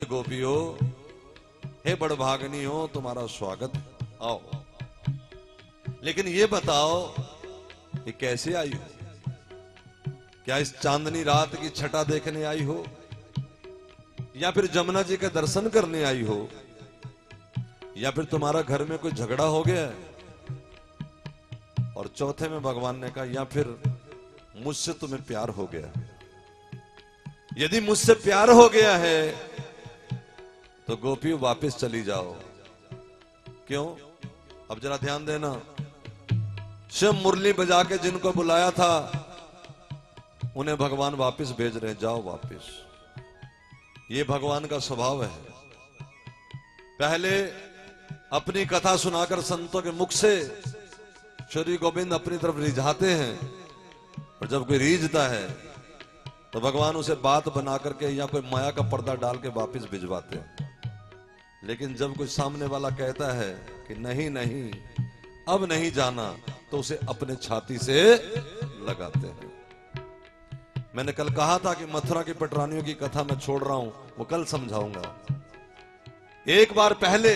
गोपियों, हे बड़भागनी हो, तुम्हारा स्वागत, आओ। लेकिन ये बताओ ये कैसे आई हो? क्या इस चांदनी रात की छटा देखने आई हो, या फिर जमुना जी के दर्शन करने आई हो, या फिर तुम्हारा घर में कोई झगड़ा हो गया है? और चौथे में भगवान ने कहा या फिर मुझसे तुम्हें प्यार हो गया। यदि मुझसे प्यार हो गया है तो गोपियों वापस चली जाओ। क्यों? अब जरा ध्यान देना। शिव मुरली बजा के जिनको बुलाया था उन्हें भगवान वापस भेज रहे हैं, जाओ वापस। ये भगवान का स्वभाव है। पहले अपनी कथा सुनाकर संतों के मुख से श्री गोविंद अपनी तरफ रिझाते हैं, और जब कोई रीझता है तो भगवान उसे बात बना करके या कोई माया का पर्दा डाल के वापस भिजवाते हैं। लेकिन जब कोई सामने वाला कहता है कि नहीं नहीं अब नहीं जाना, तो उसे अपने छाती से लगाते हैं। मैंने कल कहा था कि मथुरा की पटरानियों की कथा मैं छोड़ रहा हूं, वो कल समझाऊंगा। एक बार पहले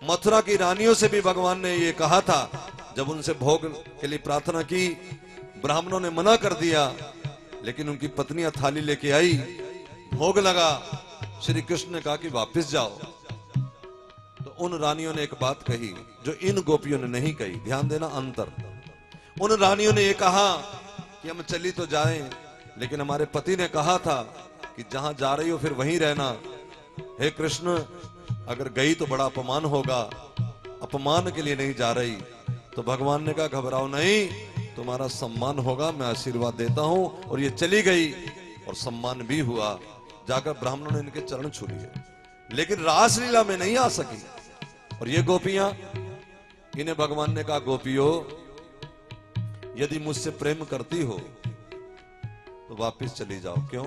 मथुरा की रानियों से भी भगवान ने ये कहा था, जब उनसे भोग के लिए प्रार्थना की, ब्राह्मणों ने मना कर दिया, लेकिन उनकी पत्नियां थाली लेके आई, भोग लगा, श्री कृष्ण ने कहा कि वापस जाओ। तो उन रानियों ने एक बात कही जो इन गोपियों ने नहीं कही। ध्यान देना अंतर। उन रानियों ने ये कहा कि हम चली तो जाएं, लेकिन हमारे पति ने कहा था कि जहां जा रही हो फिर वहीं रहना। हे कृष्ण, अगर गई तो बड़ा अपमान होगा, अपमान के लिए नहीं जा रही। तो भगवान ने कहा घबराओ नहीं, तुम्हारा सम्मान होगा, मैं आशीर्वाद देता हूं। और ये चली गई और सम्मान भी हुआ। जाकर ब्राह्मणों ने इनके चरण छू लिए, लेकिन रासलीला में नहीं आ सकी। और ये गोपियां, इन्हें भगवान ने कहा गोपियों, यदि मुझसे प्रेम करती हो तो वापस चली जाओ। क्यों?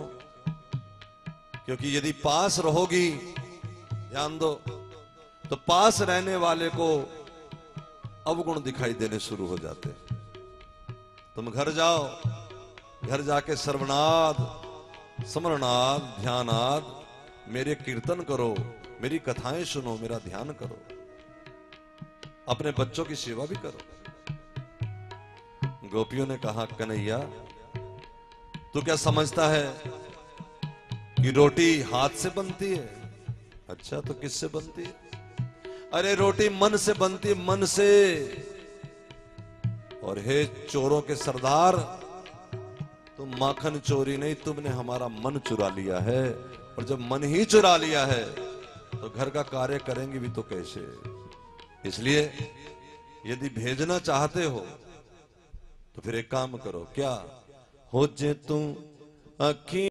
क्योंकि यदि पास रहोगी, ध्यान दो, तो पास रहने वाले को अवगुण दिखाई देने शुरू हो जाते। तुम घर जाओ, घर जाके सर्वनाद, स्मरणाद, ध्यानाद, मेरे कीर्तन करो, मेरी कथाएं सुनो, मेरा ध्यान करो, अपने बच्चों की सेवा भी करो। गोपियों ने कहा कन्हैया, तू क्या समझता है कि रोटी हाथ से बनती है? अच्छा, तो किससे बनती है? अरे रोटी मन से बनती है, मन से। और हे चोरों के सरदार, तुम माखन चोरी नहीं, तुमने हमारा मन चुरा लिया है। और जब मन ही चुरा लिया है तो घर का कार्य करेंगे भी तो कैसे? इसलिए यदि भेजना चाहते हो तो फिर एक काम करो। क्या? हो जे तुम अखी